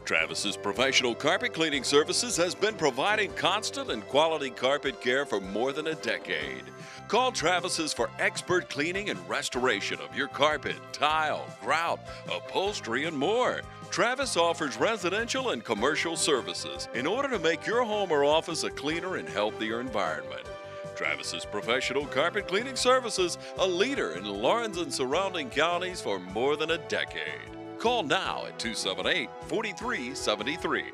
Travis's professional carpet cleaning services has been providing constant and quality carpet care for more than a decade. Call Travis's for expert cleaning and restoration of your carpet, tile, grout, upholstery, and more. Travis offers residential and commercial services in order to make your home or office a cleaner and healthier environment. Travis's professional carpet cleaning services, a leader in Lawrence and surrounding counties for more than a decade. Call now at 278-4373.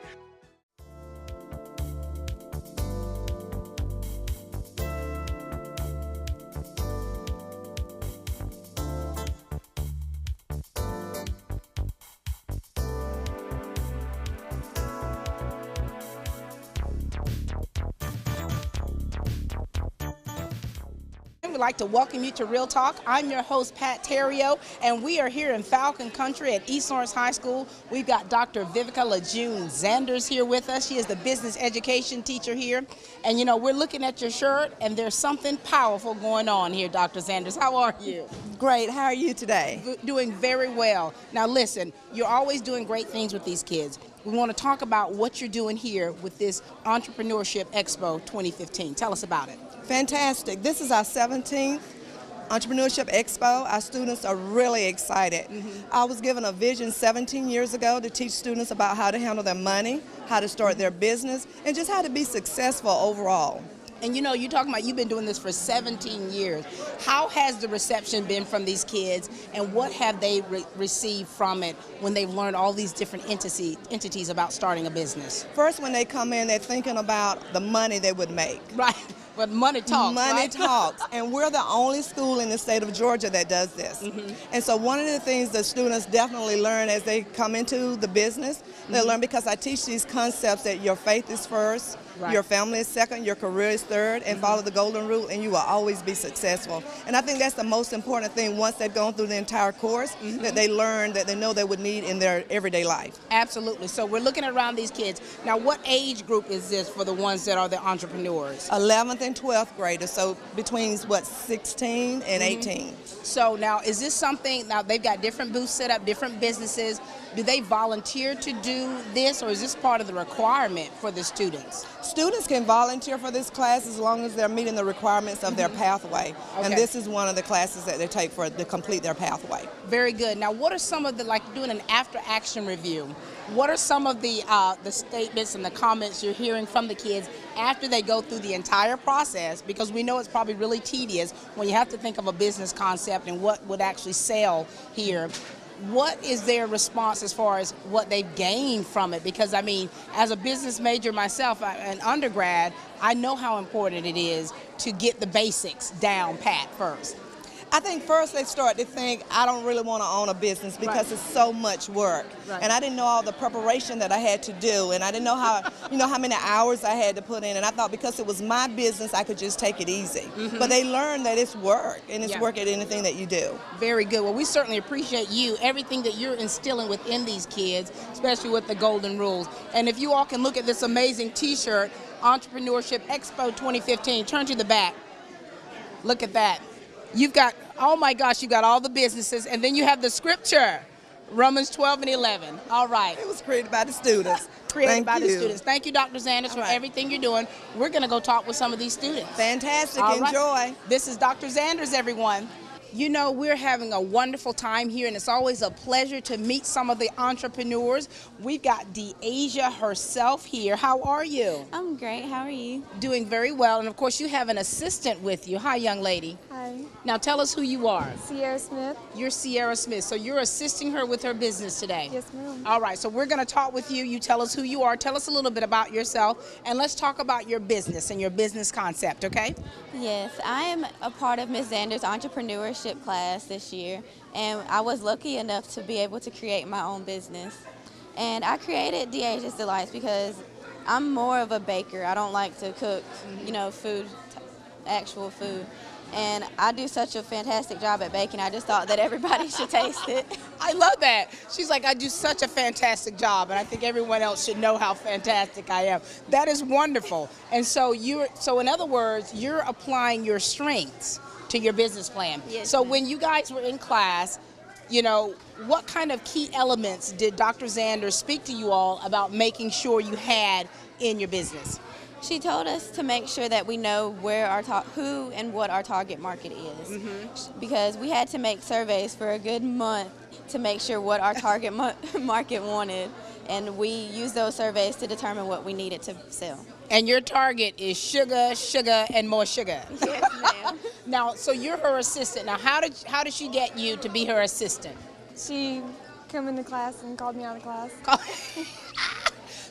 We'd like to welcome you to Real Talk. I'm your host, Pat Terrio, and we are here in Falcon Country at East Lawrence High School. We've got Dr. Vivica LeJune Zanders here with us. She is the business education teacher here. And you know, we're looking at your shirt, and there's something powerful going on here, Dr. Zanders. How are you? Great. How are you today? Doing very well. Now listen, you're always doing great things with these kids. We want to talk about what you're doing here with this Entrepreneurship Expo 2015. Tell us about it. Fantastic. This is our 17th Entrepreneurship Expo. Our students are really excited. I was given a vision 17 years ago to teach students about how to handle their money, how to start their business, and just how to be successful overall. And you know, you're talking about you've been doing this for 17 years. How has the reception been from these kids, and what have they received from it when they've learned all these different entities about starting a business? First, when they come in, they're thinking about the money they would make. Right. But money talks, Money right? talks, and we're the only school in the state of Georgia that does this. And so one of the things that students definitely learn as they come into the business, they learn, because I teach these concepts, that your faith is first, your family is second, your career is third, and follow the golden rule, and you will always be successful. And I think that's the most important thing once they've gone through the entire course, that they learn, that they know they would need in their everyday life. Absolutely. So we're looking around these kids. Now, what age group is this for the ones that are the entrepreneurs? 11th and 12th graders, so between, what, 16 and 18. So now, is this something, now they've got different booths set up, different businesses. Do they volunteer to do this, or is this part of the requirement for the students? Students can volunteer for this class as long as they're meeting the requirements of their pathway. Okay. And this is one of the classes that they take to complete their pathway. Very good. Now, what are some of the, like doing an after-action review, what are some of the statements and the comments you're hearing from the kids after they go through the entire process? Because we know it's probably really tedious when you have to think of a business concept and what would actually sell here. What is their response as far as what they've gained from it? Because I mean, as a business major myself, an undergrad, I know how important it is to get the basics down pat first. I think first they start to think, I don't really want to own a business because it's so much work. And I didn't know all the preparation that I had to do, and I didn't know how, how many hours I had to put in, and I thought because it was my business, I could just take it easy. But they learn that it's work, and it's work at anything that you do. Very good. Well, we certainly appreciate you, everything that you're instilling within these kids, especially with the golden rules. And if you all can look at this amazing t-shirt, Entrepreneurship Expo 2015, turn to the back. Look at that. You've got, oh my gosh, you've got all the businesses, and then you have the scripture, Romans 12 and 11. All right. It was created by the students. Created by the students. Thank you, Dr. Zanders, for everything you're doing. We're going to go talk with some of these students. Fantastic. All Enjoy. Right. This is Dr. Zanders, everyone. You know, we're having a wonderful time here, and it's always a pleasure to meet some of the entrepreneurs. We've got DeAsia herself here. How are you? I'm great. How are you? Doing very well. And of course, you have an assistant with you. Hi, young lady. Hi. Now tell us who you are. Sierra Smith. You're Sierra Smith. So you're assisting her with her business today? Yes, ma'am. All right. So we're going to talk with you. You tell us who you are. Tell us a little bit about yourself. And let's talk about your business and your business concept, okay? Yes, I am a part of Ms. Zanders' entrepreneurship class this year, and I was lucky enough to be able to create my own business. And I created DeAsia's Delights because I'm more of a baker. I don't like to cook, food, actual food. And I do such a fantastic job at baking. I just thought that everybody should taste it. I love that. She's like, I do such a fantastic job, and I think everyone else should know how fantastic I am. That is wonderful. And so in other words, you're applying your strengths to your business plan. Yes, so ma'am. when you guys were in class, you know, what kind of key elements did Dr. Zander speak to you all about making sure you had in your business? She told us to make sure that we know where who and what our target market is, because we had to make surveys for a good month to make sure what our target market wanted, and we used those surveys to determine what we needed to sell. And your target is sugar, sugar, and more sugar. Yes, ma'am. Now, so you're her assistant. Now, how did she get you to be her assistant? She came into class and called me out of class.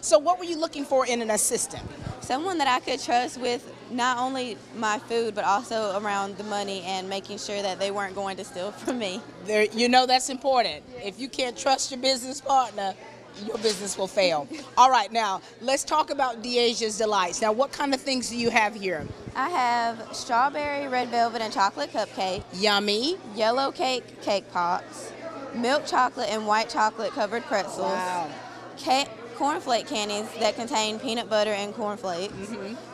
So what were you looking for in an assistant? Someone that I could trust with not only my food, but also around the money and making sure that they weren't going to steal from me. There, you know that's important. If you can't trust your business partner, your business will fail. All right, now let's talk about DeAsia's Delights. Now, what kind of things do you have here? I have strawberry, red velvet, and chocolate cupcake, Yummy. yellow cake pops, milk chocolate and white chocolate covered pretzels, Wow. cornflake candies that contain peanut butter and cornflakes,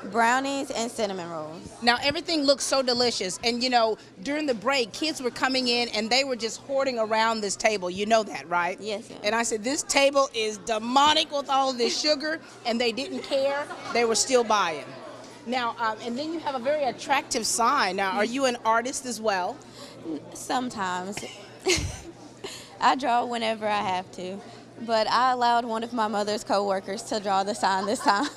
brownies, and cinnamon rolls. Now, everything looks so delicious. And, you know, during the break, kids were coming in and they were just hoarding around this table. You know that, right? Yes, ma'am. And I said, this table is demonic with all of this sugar, and they didn't care. They were still buying. Now, and then you have a very attractive sign. Now, are you an artist as well? Sometimes. I draw whenever I have to, but I allowed one of my mother's co-workers to draw the sign this time.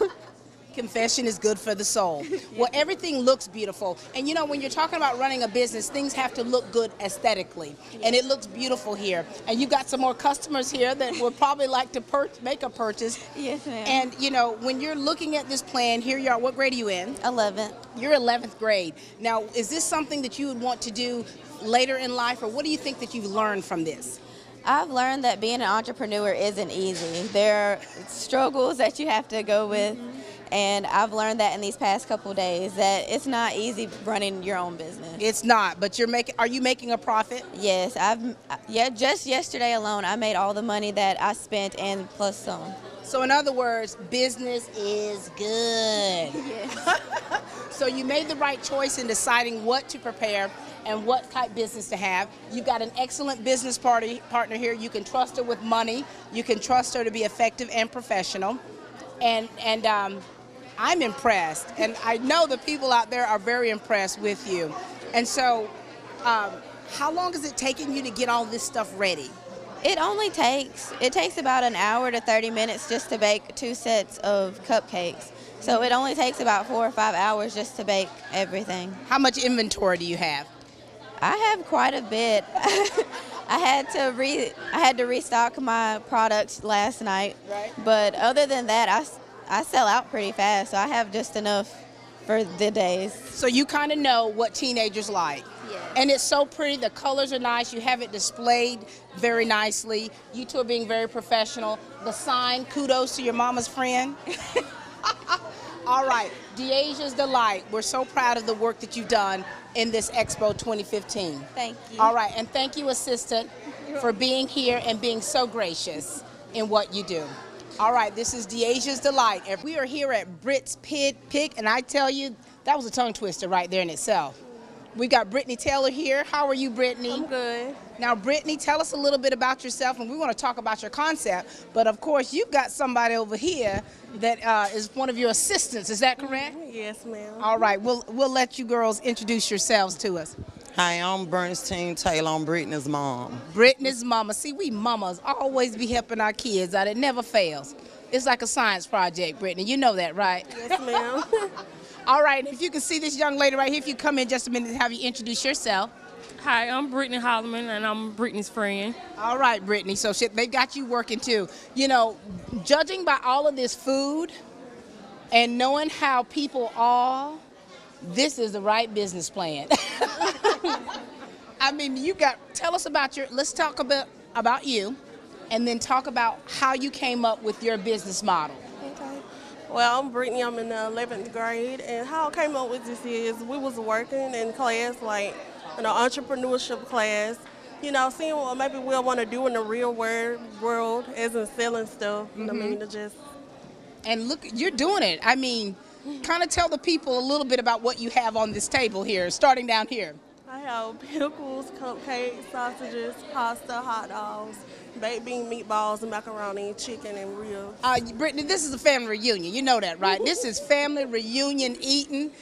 Confession is good for the soul. Well, everything looks beautiful. And you know, when you're talking about running a business, things have to look good aesthetically. And it looks beautiful here. And you got some more customers here that would probably like to make a purchase. Yes, ma'am. And you know, when you're looking at this plan, here you are. What grade are you in? 11th. You're 11th grade. Now, is this something that you would want to do later in life, or what do you think that you've learned from this? I've learned that being an entrepreneur isn't easy. There are struggles that you have to go with. And I've learned that in these past couple days, that it's not easy running your own business. It's not, but are you making a profit? Yes, just yesterday alone, I made all the money that I spent and plus some. So in other words, business is good. Yes. So you made the right choice in deciding what to prepare and what type business to have. You've got an excellent business partner here. You can trust her with money. You can trust her to be effective and professional. And I'm impressed, and I know the people out there are very impressed with you. And so, how long is it taking you to get all this stuff ready? It takes about an hour to 30 minutes just to bake 2 sets of cupcakes. So it only takes about 4 or 5 hours just to bake everything. How much inventory do you have? I have quite a bit. I had to restock my products last night. Right. But other than that, I sell out pretty fast, so I have just enough for the days. So you kind of know what teenagers like. Yes. And it's so pretty. The colors are nice. You have it displayed very nicely. You two are being very professional. The sign, kudos to your mama's friend. All right, DeAsia's Delight. We're so proud of the work that you've done in this Expo 2015. Thank you. All right, and thank you, Assistant, for being here and being so gracious in what you do. All right, this is DeAsia's Delight. And we are here at Britt's Pig, and I tell you, that was a tongue twister right there in itself. We got Brittany Taylor here. How are you, Brittany? I'm good. Now, Brittany, tell us a little bit about yourself, and we want to talk about your concept. But of course, you've got somebody over here that is one of your assistants. Is that correct? Yes, ma'am. All right, we'll let you girls introduce yourselves to us. Hi, I'm Bernstein Taylor. I'm Brittany's mom. Brittany's mama. See, we mamas always be helping our kids out. It never fails. It's like a science project, Brittany. You know that, right? Yes, ma'am. All right, if you can see this young lady right here, if you come in just a minute, have you introduce yourself. Hi, I'm Brittany Holloman, and I'm Brittany's friend. All right, Brittany. So they got you working too. You know, judging by all of this food and knowing how people are, this is the right business plan. I mean, tell us about let's talk a bit about you, and then talk about how you came up with your business model. Okay. Well, I'm Brittany. I'm in the 11th grade, and how I came up with this is we was working in class, like in an entrepreneurship class, you know, seeing what maybe we'll want to do in the real world, as in selling stuff. I mean, to just. And look, you're doing it. I mean, kind of tell the people a little bit about what you have on this table here, starting down here. I have pickles, cupcakes, sausages, pasta, hot dogs, baked bean meatballs, and macaroni, chicken, and ribs. Brittany, this is a family reunion. You know that, right? This is family reunion eating.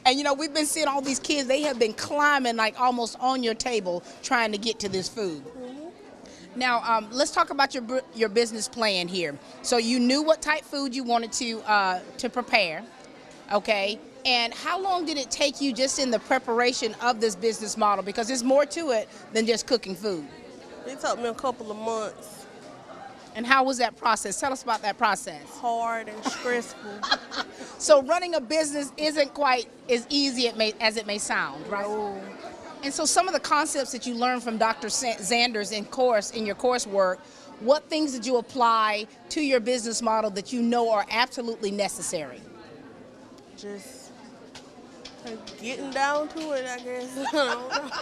And you know, we've been seeing all these kids, they have been climbing like almost on your table trying to get to this food. Now, let's talk about your business plan here. So you knew what type food you wanted to prepare, okay? And how long did it take you just in the preparation of this business model? Because there's more to it than just cooking food. It took me a couple of months. And how was that process? Tell us about that process. Hard and stressful. So running a business isn't quite as easy as it may sound, right? Oh. And so some of the concepts that you learned from Dr. Zanders in your coursework, what things did you apply to your business model that you know are absolutely necessary? Just getting down to it, I guess.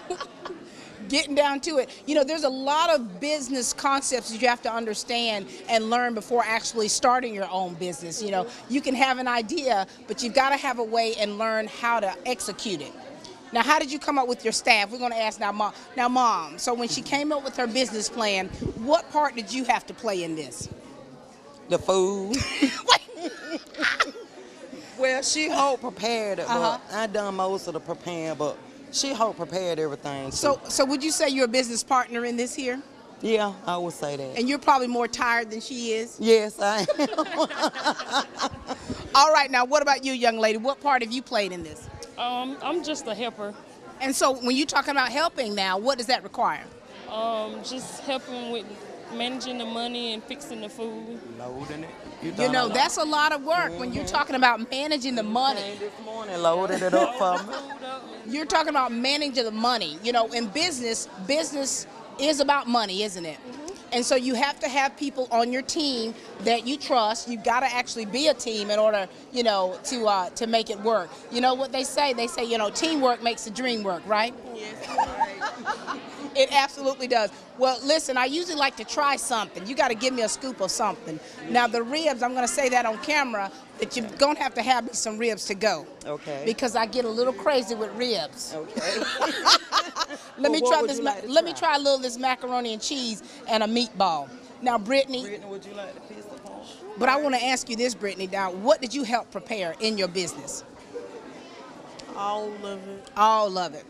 Getting down to it. You know, there's a lot of business concepts that you have to understand and learn before actually starting your own business. You know, you can have an idea, but you've got to have a way and learn how to execute it. Now, how did you come up with your staff? We're going to ask now, Mom. Now, Mom, so when she came up with her business plan, what part did you have to play in this? The food. Well, she whole prepared it, but I done most of the preparing, but she whole prepared everything. So would you say you're a business partner in this here? Yeah, I would say that. And you're probably more tired than she is? Yes, I am. All right, now what about you, young lady? What part have you played in this? I'm just a helper. And so when you're talking about helping now, what does that require? Just helping with managing the money and fixing the food. Loading it. You know, that's a lot of work when you're talking about managing the money. This morning, loaded it up for me. You're talking about managing the money. You know, in business is about money, isn't it? And so you have to have people on your team that you trust. You've got to actually be a team in order, you know, to make it work. You know what they say? They say, you know, teamwork makes the dream work, right? Yes. It absolutely does. Well, listen, I usually like to try something. You got to give me a scoop of something. Now, the ribs, I'm going to say that on camera, that you're going to have me some ribs to go. Okay. Because I get a little crazy with ribs. Okay. Let me Well, try what this. would you like to Let me try? try a little of this macaroni and cheese and a meatball. Now, Brittany, Would you like the piece of pork? but I want to ask you this, Brittany. Now, what did you help prepare in your business? All of it. All of it.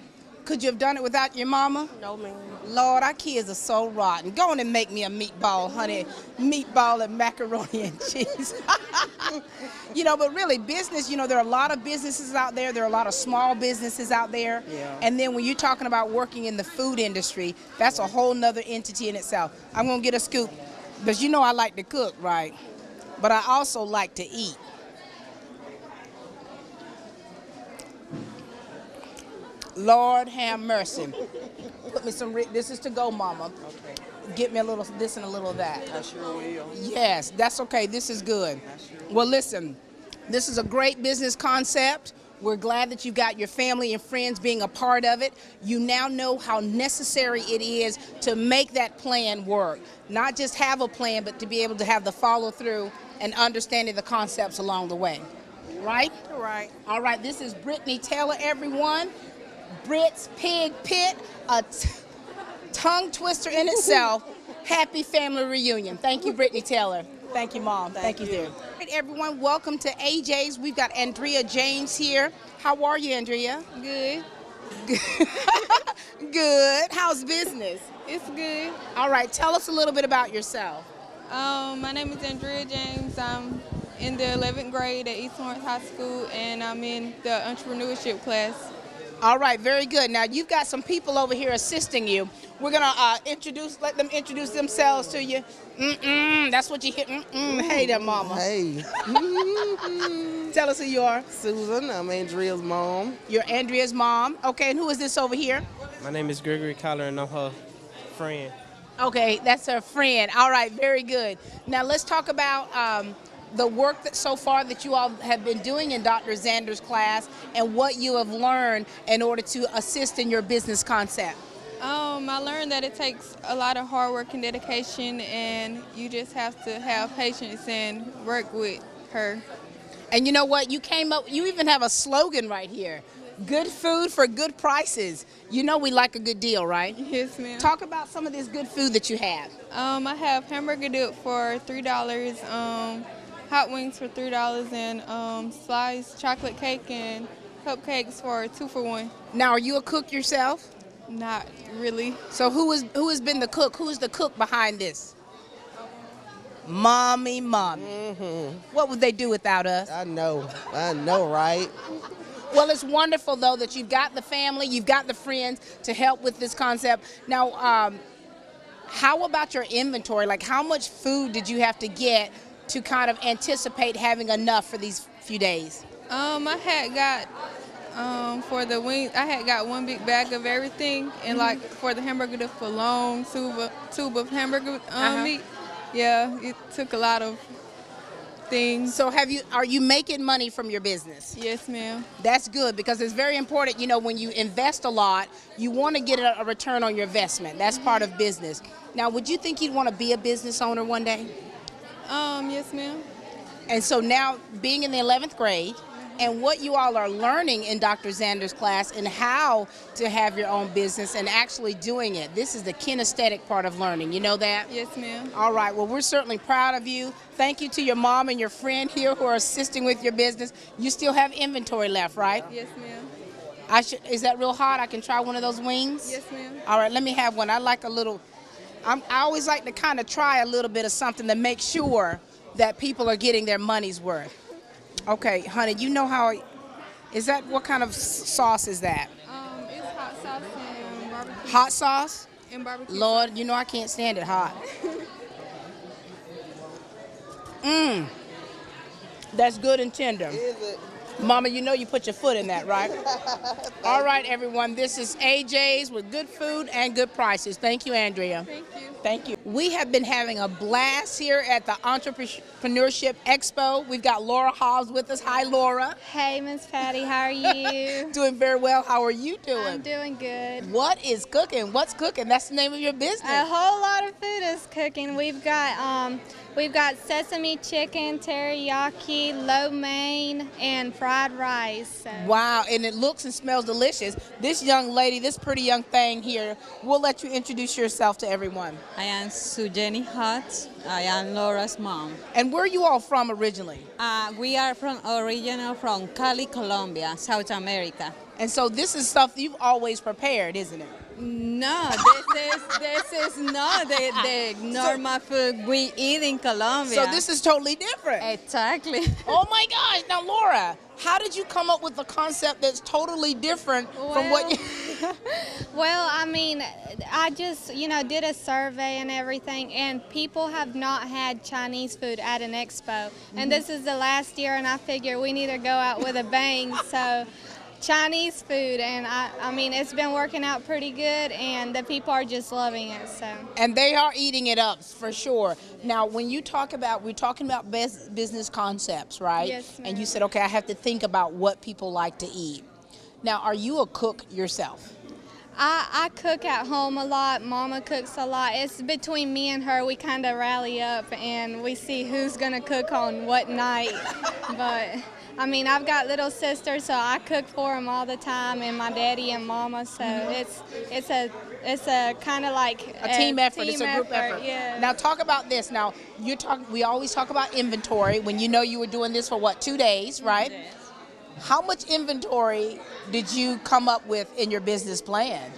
Could you have done it without your mama? No, man. Lord, our kids are so rotten. Go on and make me a meatball, honey. Meatball and macaroni and cheese. You know, but really, business, you know, there are a lot of businesses out there. There are a lot of small businesses out there. Yeah. And then when you're talking about working in the food industry, that's a whole nother entity in itself. I'm going to get a scoop. Because you know I like to cook, right? But I also like to eat. Lord have mercy. Put me some, this is to go, Mama. Okay. Get me a little this and a little of that. I sure will. Yes, that's okay. This is good. Well, listen, this is a great business concept. We're glad that you've got your family and friends being a part of it. You now know how necessary it is to make that plan work. Not just have a plan, but to be able to have the follow through and understanding the concepts along the way. Right? Right. All right, this is Brittany Taylor, everyone. Brit's Pig Pit, a tongue twister in itself. Happy family reunion. Thank you, Brittany Taylor. Thank you, Mom. Thank you, dear. All right, everyone, welcome to AJ's. We've got Andrea James here. How are you, Andrea? Good. Good. How's business? It's good. All right, tell us a little bit about yourself. My name is Andrea James. I'm in the 11th grade at East Lawrence High School, and I'm in the entrepreneurship class. All right, very good. Now, you've got some people over here assisting you. We're going to let them introduce themselves to you. That's what you hear. Hey there, Mama. Hey. Tell us who you are. Susan, I'm Andrea's mom. You're Andrea's mom. Okay, and who is this over here? My name is Gregory Collar, and I'm her friend. Okay, that's her friend. All right, very good. Now, let's talk about the work that so far that you all have been doing in Dr. Zanders' class and what you have learned in order to assist in your business concept. I learned that it takes a lot of hard work and dedication, and you just have to have patience and work with her. And you know what? You even have a slogan right here. Good food for good prices. You know we like a good deal, right? Yes, ma'am. Talk about some of this good food that you have. I have hamburger dip for $3, hot wings for $3, and sliced chocolate cake and cupcakes for 2 for $1. Now, are you a cook yourself? Not really. So who has been the cook? Who is the cook behind this? Mommy. What would they do without us? I know, right? Well, it's wonderful, though, that you've got the family, you've got the friends to help with this concept. Now, how about your inventory? Like, how much food did you have to get to kind of anticipate having enough for these few days? I had got, for the wings, I had got 1 big bag of everything, and like for the hamburger, the long tube of hamburger meat. Yeah, it took a lot of things. So are you making money from your business? Yes, ma'am. That's good, because it's very important, you know, when you invest a lot, you want to get a return on your investment. That's part of business. Now, would you think you'd want to be a business owner one day? Yes, ma'am. And so now, being in the 11th grade, and what you all are learning in Dr. Zander's class and how to have your own business and actually doing it. This is the kinesthetic part of learning. You know that? Yes, ma'am. All right. Well, we're certainly proud of you. Thank you to your mom and your friend here who are assisting with your business. You still have inventory left, right? Yes, ma'am. Is that real hot? I can try one of those wings? Yes, ma'am. All right. Let me have one. I like a little. I always like to kind of try a little bit of something to make sure that people are getting their money's worth. Okay, honey, you know how, what kind of sauce is that? It's hot sauce and barbecue. Hot sauce? And barbecue. Lord, you know I can't stand it hot. That's good and tender. Is it? Mama, you know you put your foot in that, right? All right, everyone, this is AJ's with good food and good prices. Thank you, Andrea. Thank you. Thank you. We have been having a blast here at the Entrepreneurship Expo. We've got Laura Hobbs with us. Hi, Laura. Hey, Miss Patty, how are you? Doing very well. How are you doing? I'm doing good. What is cooking? What's cooking? That's the name of your business. A whole lot of food is cooking. We've got sesame chicken, teriyaki, lo mein, and fried rice. So. Wow, and it looks and smells delicious. This young lady, this pretty young thing here, we'll let you introduce yourself to everyone. I am Sujeni Hutz. I am Laura's mom. And where are you all from originally? We are from Cali, Colombia, South America. And so this is stuff you've always prepared, isn't it? No, this is not the normal food we eat in Colombia. So this is totally different. Exactly. Oh my gosh! Now, Laura, how did you come up with a concept that's totally different from what you? Well, I mean, I just, did a survey and everything, and people have not had Chinese food at an expo. And this is the last year, and I figure we need to go out with a bang. So Chinese food, and I mean, it's been working out pretty good, and the people are just loving it. So. And they are eating it up for sure. Now, when you talk about, we're talking about business concepts, right? Yes, ma'am. And you said, okay, I have to think about what people like to eat. Now, are you a cook yourself? I cook at home a lot. Mama cooks a lot. It's between me and her. We kind of rally up and we see who's going to cook on what night. But, I mean, I've got little sisters, so I cook for them all the time, and my daddy and mama. So it's a kind of like a team effort. It's a group effort. Yeah. Now, talk about this. Now, we always talk about inventory. When you know you were doing this for, 2 days, right? Yes. How much inventory did you come up with in your business plan?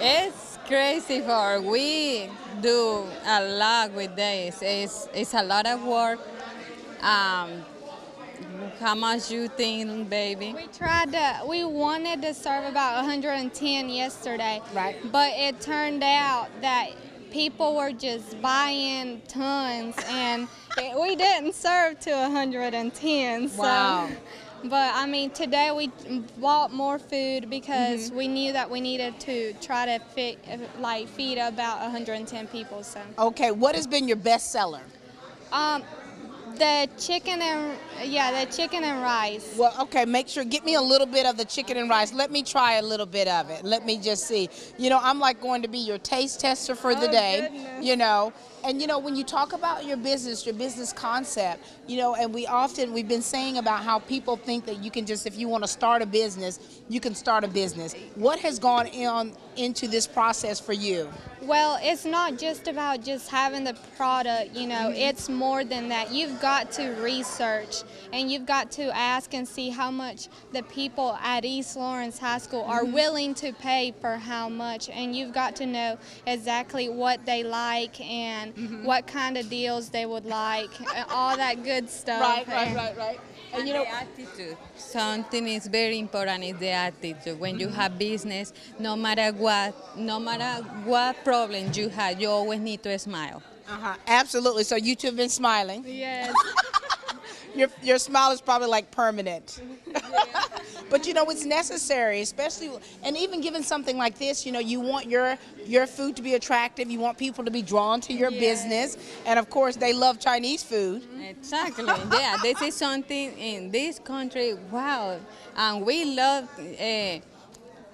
It's crazy we do a lot with this. It's a lot of work. How much you think, baby? We wanted to serve about 110 yesterday. Right. But it turned out that people were just buying tons, and we didn't serve to 110. So. Wow. But I mean, today we bought more food because we knew that we needed to try to feed about 110 people. So. Okay, what has been your best seller? The chicken and the chicken and rice. Well, okay, make sure, get me a little bit of the chicken and rice. Let me try a little bit of it. Let me just see. You know, I'm like going to be your taste tester for the day, goodness. you know. And, you know, when you talk about your business concept, you know, and we've been saying about how people think that you can just, if you want to start a business, you can start a business. What has gone into this process for you? Well, it's not just about just having the product, you know, it's more than that. You've got to research and you've got to ask and see how much the people at East Lawrence High School are willing to pay for how much, and you've got to know exactly what they like and what kind of deals they would like, all that good stuff. Right. And you know, the attitude. Something is very important is the attitude. When you have business, no matter what problems you have, you always need to smile. Absolutely. So you two have been smiling. Yes. Your smile is probably like permanent. But you know, it's necessary, especially, and even given something like this, you know, you want your food to be attractive, you want people to be drawn to your business, and of course they love Chinese food. Exactly. Yeah, this is something in this country, wow, and we love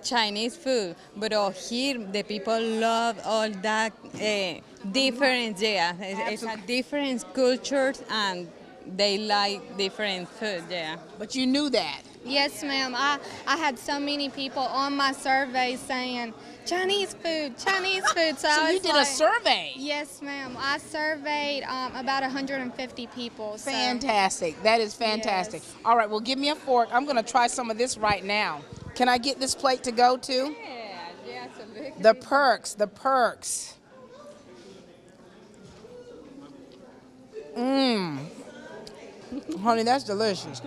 Chinese food, but here the people love all that different, it's a different culture and they like different food, But you knew that. Yes, ma'am. I had so many people on my survey saying Chinese food, Chinese food. So you did a survey? Yes, ma'am. I surveyed about 150 people. Fantastic. That is fantastic. Yes. All right, well, give me a fork. I'm going to try some of this right now. Can I get this plate to go to? Yeah, absolutely. The perks. Honey, that's delicious.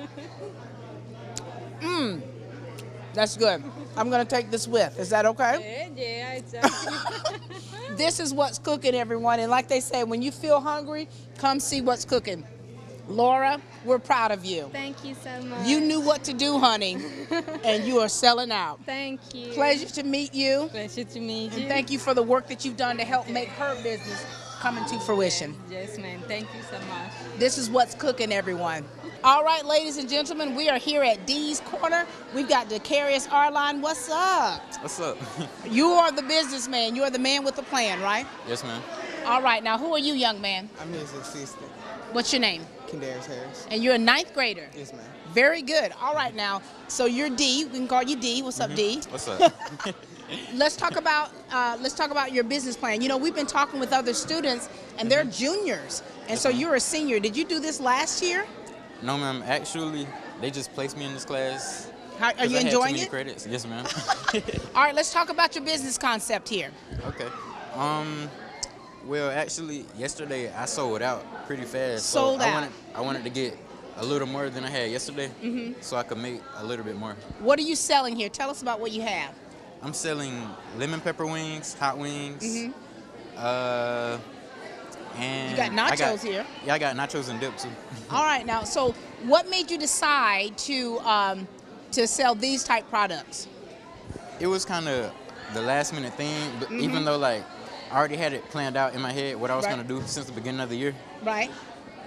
That's good. I'm going to take this with. Is that okay? Yeah, exactly. This is what's cooking, everyone. And like they say, when you feel hungry, come see what's cooking. Laura, we're proud of you. Thank you so much. You knew what to do, honey, and you are selling out. Thank you. Pleasure to meet you. Pleasure to meet you. And thank you for the work that you've done to help make her business come into fruition. Yes, ma'am. Thank you so much. This is what's cooking, everyone. All right, ladies and gentlemen, we are here at Dee's Corner. We've got Decarius Arline. What's up? What's up? You are the businessman. You are the man with the plan, right? Yes, ma'am. All right, now who are you, young man? I'm his assistant. What's your name? Kendarius Harris. And you're a 9th grader? Yes, ma'am. Very good. All right, now, so you're D. We can call you D. What's up, D? What's up? Let's talk about your business plan. You know, we've been talking with other students, and they're juniors, and so you're a senior. Did you do this last year? No, ma'am. Actually, they just placed me in this class. Are you enjoying it? Credits. Yes, ma'am. All right, let's talk about your business concept here. Okay. Well, actually, yesterday I sold out pretty fast. Sold out. I wanted to get a little more than I had yesterday, so I could make a little bit more. What are you selling here? Tell us about what you have. I'm selling lemon pepper wings, hot wings. And you got nachos here. Yeah, I got nachos and dip too. All right, now, so what made you decide to sell these type products? It was kind of the last minute thing, but even though like I already had it planned out in my head what I was gonna do since the beginning of the year. Right.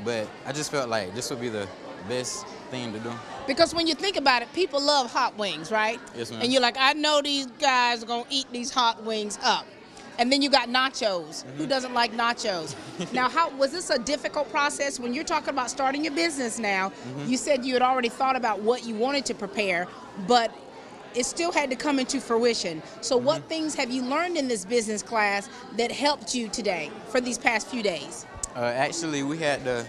But I just felt like this would be the best thing to do. Because when you think about it, people love hot wings, right? Yes, ma'am. And you're like, I know these guys are gonna eat these hot wings up. And then you got nachos. Who doesn't like nachos? Now, how was this a difficult process when you're talking about starting your business now? You said you had already thought about what you wanted to prepare, but it still had to come into fruition. So what things have you learned in this business class that helped you today for these past few days? Actually, we had to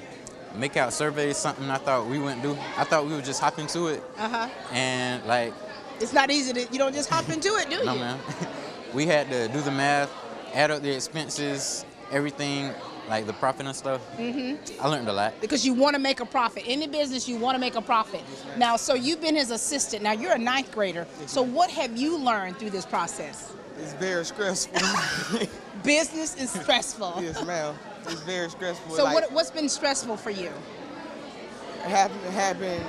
make out surveys, something I thought we wouldn't do. I thought we would just hop into it. And like... It's not easy to, you don't just hop into it, do you? No, ma'am. We had to do the math, add up the expenses, everything, like the profit and stuff. I learned a lot. Because you want to make a profit. In the business, you want to make a profit. Now, so you've been his assistant. Now, you're a 9th grader. So what have you learned through this process? It's very stressful. Business is stressful. Yes, ma'am. It's very stressful. So what's been stressful for you? Having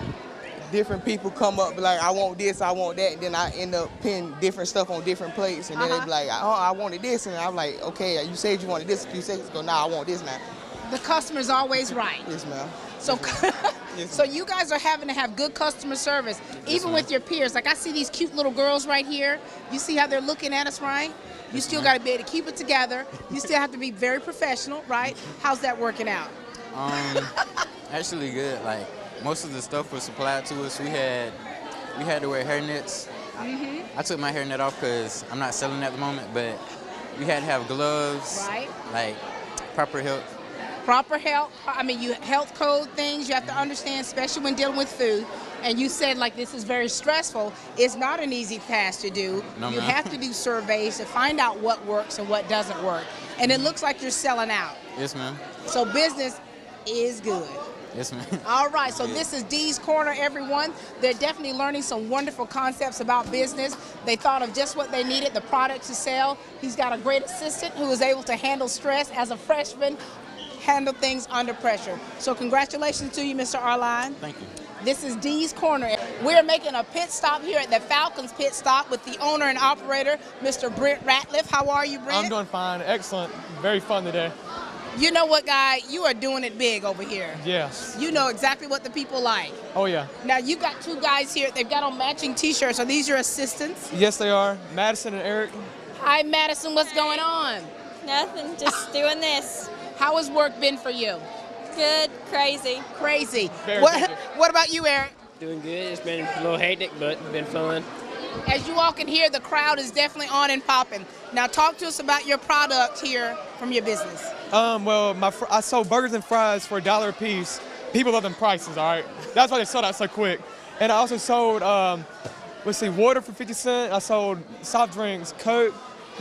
different people come up like, I want this, I want that, and then I end up pinning different stuff on different plates, and then they be like, oh, I wanted this, and I'm like, okay, you said you wanted this a few seconds ago, now I want this now. The customer's always right. Yes, ma'am. So, so you guys are having to have good customer service, even with your peers. Like I see these cute little girls right here. You see how they're looking at us, right? You still got to be able to keep it together. You still have to be very professional, right? How's that working out? Actually good. Like most of the stuff was supplied to us. We had to wear hairnets. I took my hairnet off because I'm not selling at the moment, but we had to have gloves, right? Like proper health. Proper health. I mean, you health code things you have to understand, especially when dealing with food. And you said like this is very stressful. It's not an easy task to do. No, you ma'am. have to do surveys to find out what works and what doesn't work. And it looks like you're selling out. Yes, ma'am. So business is good. Yes, ma'am. All right, so this is Dee's Corner, everyone. They're definitely learning some wonderful concepts about business. They thought of just what they needed, the product to sell. He's got a great assistant who is able to handle stress as a freshman, handle things under pressure. So congratulations to you, Mr. Arline. Thank you. This is Dee's Corner. We're making a pit stop here at the Falcons pit stop with the owner and operator, Mr. Brent Ratliff. How are you, Brent? I'm doing fine. Excellent. Very fun today. You know what, guy? You are doing it big over here. Yes. You know exactly what the people like. Oh, yeah. Now, you got two guys here. They've got on matching T-shirts. Are these your assistants? Yes, they are. Madison and Eric. Hi, Madison. What's going on? Nothing. Just doing this. How has work been for you? Good. Crazy. Crazy. Very What, busy. what about you, Eric? Doing good. It's been a little hectic, but been fun. As you all can hear, the crowd is definitely on and popping. Now, talk to us about your product here from your business. Well, I sold burgers and fries for $1 a piece. People love them prices, all right? That's why they sold out so quick. And I also sold, water for 50 cents. I sold soft drinks, Coke,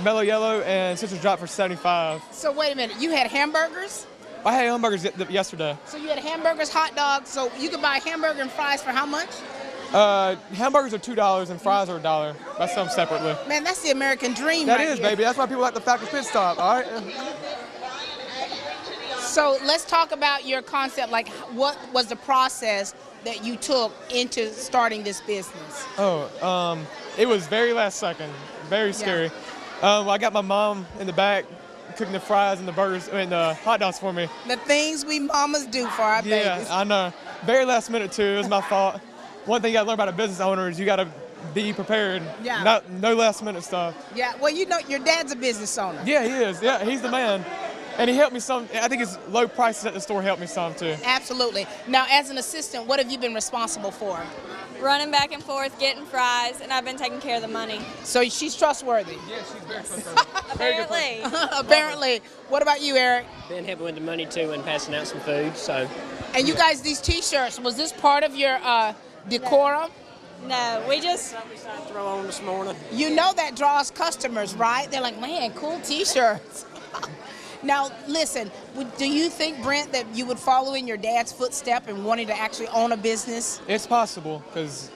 Mellow Yellow, and Citrus Drop for 75. So wait a minute. You had hamburgers? I had hamburgers yesterday. So you had hamburgers, hot dogs. So you could buy a hamburger and fries for how much? Hamburgers are $2 and fries are $1. I sell them separately. Man, that's the American dream. That right is, here. baby. That's why people like the Falcons pit stop, all right? So let's talk about your concept. Like, what was the process that you took into starting this business? Oh, it was very last second. Very scary. Well, I got my mom in the back cooking the fries and the burgers and the hot dogs for me. The things we mamas do for our babies. Yeah, I know. Very last minute too. It was my fault. One thing you gotta learn about a business owner is you gotta be prepared. Yeah. No last minute stuff. Yeah. Well, you know, your dad's a business owner. Yeah, he is. Yeah, he's the man. And he helped me some. I think his low prices at the store helped me some too. Absolutely. Now, as an assistant, what have you been responsible for? Running back and forth, getting fries, and I've been taking care of the money. So she's trustworthy. Yeah, she's very trustworthy. Apparently. Apparently. What about you, Eric? Been helping with the money too and passing out some food. So. And you guys, these T-shirts, was this part of your decorum? No, we just Throw on this morning. You know that draws customers, right? They're like, man, cool T-shirts. Now, listen, do you think, Brent, that you would follow in your dad's footstep and wanting to actually own a business? It's possible because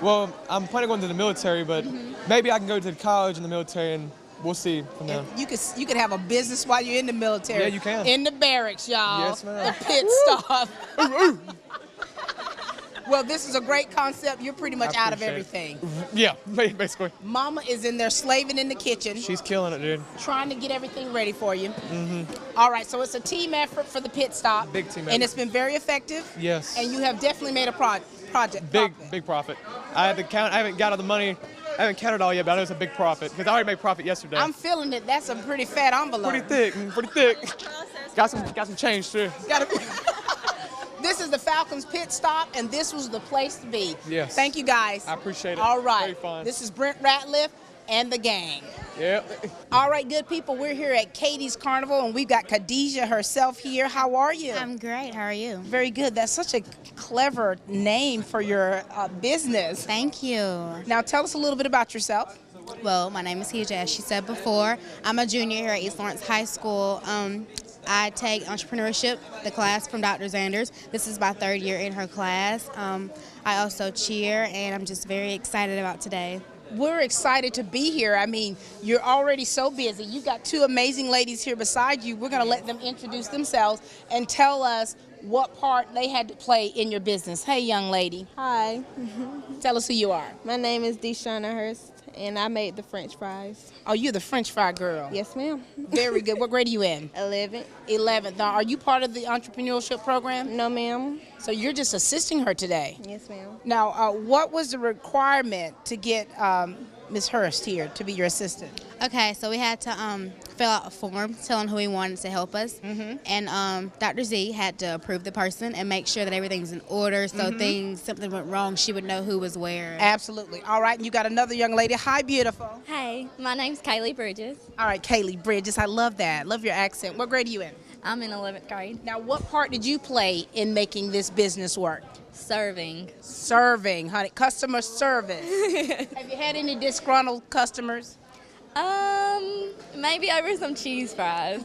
well, I'm planning on going to the military, but maybe I can go to college in the military and we'll see from there. You could have a business while you're in the military. Yeah, you can. In the barracks, y'all. Yes, ma'am. The pit stop. Well, this is a great concept. You're pretty much out of everything. Yeah, basically. Mama is in there slaving in the kitchen. She's killing it, dude. Trying to get everything ready for you. All right, so it's a team effort for the pit stop. Big team effort. And it's been very effective. Yes. And you have definitely made a project. Big profit. I had to count. I haven't got all the money. I haven't counted all yet, but I know it's a big profit because I already made profit yesterday. I'm feeling it. That's a pretty fat envelope. Pretty thick. Got some change too. This is the Falcons pit stop, and this was the place to be. Yes. Thank you, guys. I appreciate it. All right. Very fun. This is Brent Ratliff and the gang. Yep. All right, good people. We're here at Katie's Carnival, and we've got Khadijah herself here. How are you? I'm great. How are you? Very good. That's such a clever name for your business. Thank you. Now, tell us a little bit about yourself. Well, my name is Khadijah, as she said before. I'm a junior here at East Lawrence High School. I take Entrepreneurship, the class from Dr. Zanders. This is my third year in her class. I also cheer, and I'm just very excited about today. We're excited to be here. I mean, you're already so busy. You've got two amazing ladies here beside you. We're going to let them introduce themselves and tell us what part they had to play in your business. Hey, young lady. Hi. Tell us who you are. My name is Deshauna Hurst, and I made the French fries. Oh, you're the French fry girl. Yes, ma'am. Very good. What grade are you in? 11th. 11th. Now, are you part of the entrepreneurship program? No, ma'am. So you're just assisting her today? Yes, ma'am. Now, what was the requirement to get Ms. Hurst here to be your assistant? Okay, so we had to fill out a form telling who we wanted to help us, and Dr. Z had to approve the person and make sure that everything's in order, so something went wrong, she would know who was where. Absolutely. All right, and you got another young lady. Hi, beautiful. Hey, my name's Kaylee Bridges. All right, Kaylee Bridges. I love that. Love your accent. What grade are you in? I'm in 11th grade. Now, what part did you play in making this business work? Serving. Serving, honey. Customer service. Have you had any disgruntled customers? Maybe over some cheese fries.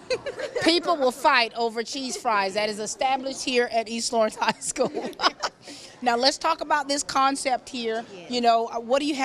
People will fight over cheese fries. That is established here at East Lawrence High School. Now let's talk about this concept here. Yes. You know, what do you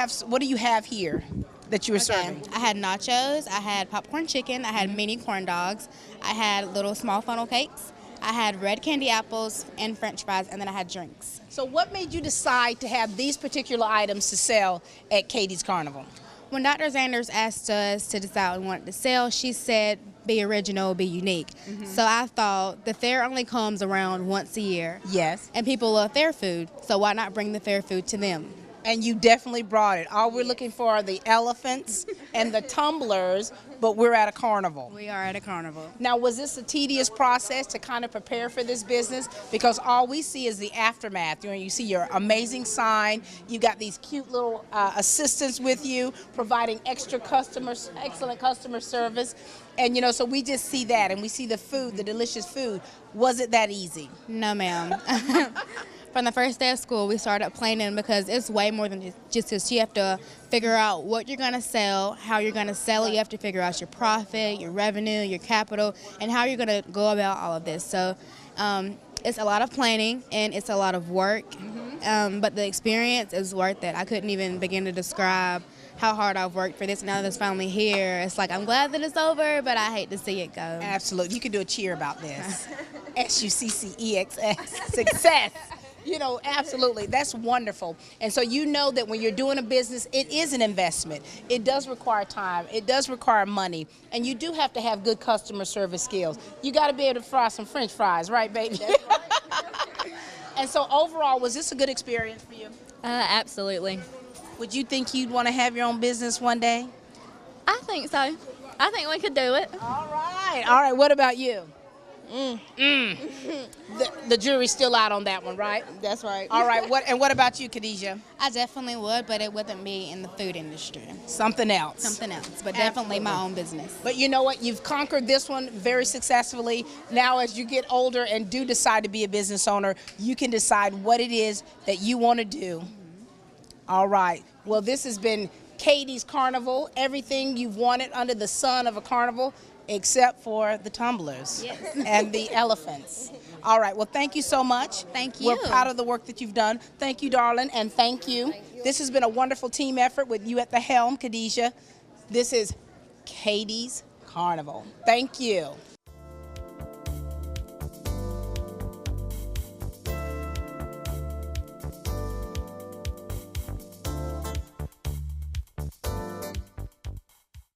have here that you were serving? I had nachos, I had popcorn chicken, I had mini corn dogs, I had little small funnel cakes, I had red candy apples and French fries, and then I had drinks. So what made you decide to have these particular items to sell at Katie's Carnival? When Dr. Sanders asked us to decide what we wanted to sell, she said, be original, be unique. So I thought the fair only comes around once a year. Yes. And people love fair food, so why not bring the fair food to them? And you definitely brought it. All we're looking for are the elephants and the tumblers, but we're at a carnival. We are at a carnival. Now, was this a tedious process to kind of prepare for this business? Because all we see is the aftermath. You know, you see your amazing sign. You got these cute little assistants with you, providing excellent customer service. And, you know, so we just see that, and we see the food, the delicious food. Was it that easy? No, ma'am. From the first day of school, we started planning because it's way more than just this. You have to figure out what you're going to sell, how you're going to sell it. You have to figure out your profit, your revenue, your capital, and how you're going to go about all of this. So it's a lot of planning, and it's a lot of work, but the experience is worth it. I couldn't even begin to describe how hard I've worked for this. Now that it's finally here, it's like I'm glad that it's over, but I hate to see it go. Absolutely. You can do a cheer about this. SUCCEXS, success. You know, absolutely. That's wonderful. And so you know that when you're doing a business, it is an investment. It does require time. It does require money. And you do have to have good customer service skills. You got to be able to fry some French fries, right, baby? That's right. And so overall, was this a good experience for you? Absolutely. Would you think you'd want to have your own business one day? I think so. I think we could do it. All right. All right. What about you? The jury's still out on that one, right? That's right. All right. What about you, Khadijah? I definitely would, but it wouldn't be in the food industry. Something else. Something else, but definitely my own business. But you know what? You've conquered this one very successfully. Now, as you get older and do decide to be a business owner, you can decide what it is that you want to do. All right. Well, this has been Katie's Carnival. Everything you've wanted under the sun of a carnival, except for the tumblers and the elephants. All right. Well, thank you so much. Thank you. We're proud of the work that you've done. Thank you, darling, and thank you. This has been a wonderful team effort with you at the helm, Khadijah. This is Katie's Carnival. Thank you.